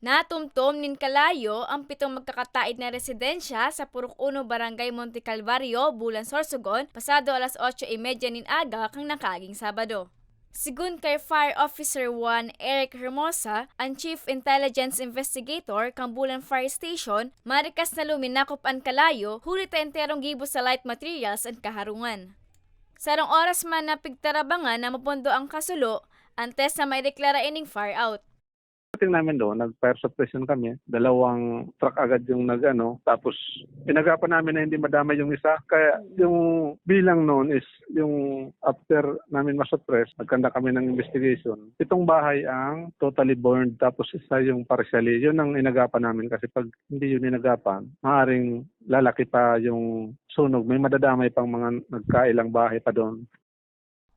Natumtom nin kalayo ang 7 magkakataid na residensya sa Purok 1 Barangay Monte Calvario, Bulan Sorsogon, pasado alas 8:30 nin aga kang nakaging Sabado. Sigun kay Fire Officer 1 Eric Hermosa, ang Chief Intelligence Investigator kang Bulan Fire Station, marikas na luminakop ang kalayo, huli ta enterong gibo sa light materials ang kaharungan. Sarong oras man na pigtarabangan na mapondo ang kasulo, antes na may deklara ining fire out. Pagdating namin doon, nag-fire suppression kami. 2 truck agad yung tapos inagapan namin na hindi madamay yung isa. Kaya yung bilang noon is yung after namin masuppress, nagkanda kami ng investigation. 7 bahay ang totally burned, tapos isa yung partially. Yun ang inagapan namin kasi pag hindi yun inagapan, maaaring lalaki pa yung sunog. May madadamay pang mga nagkailang bahay pa doon.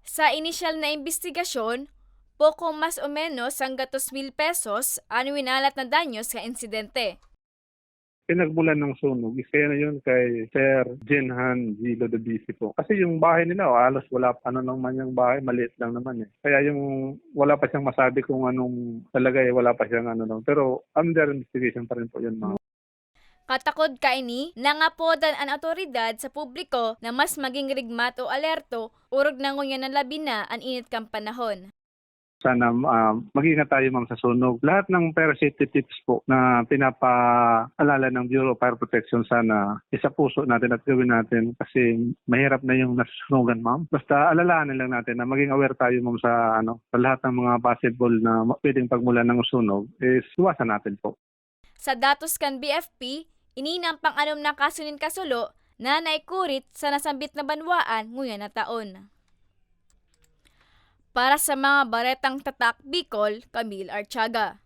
Sa inisyal na investigasyon, poko mas o menos hanggang 2,000 pesos ang winalat na danyos sa insidente. Pinagmulan ng sunog, isa na yun kay Sir Jenhan Gilo de Bici po. Kasi yung bahay nila, halos wala pa naman yung bahay, maliit lang naman eh. Kaya yung wala pa siyang masabi kung anong talaga wala pa siyang Pero under investigation pa rin po yun mga. Katakod kaini, nangapodan ang otoridad sa publiko na mas maging rigmat o alerto, urog na ngunyan ng labi na ang init kang panahon. Sana mag-ingat tayo ma'am sa sunog. Lahat ng fire safety tips po na pinapaalala ng Bureau of Fire Protection, sana isa puso natin at gawin natin kasi mahirap na yung nasusunugan ma'am. Basta alalahanin lang natin na maging aware tayo ma'am sa lahat ng mga possible na pwedeng pagmulan ng sunog is iwasan natin po. Sa datos kan BFP, ininang pang-anom na kasunin kasulo na naikurit sa nasambit na banwaan nguyan na taon. Para sa mga baretang tatak Bicol, Camille Archaga.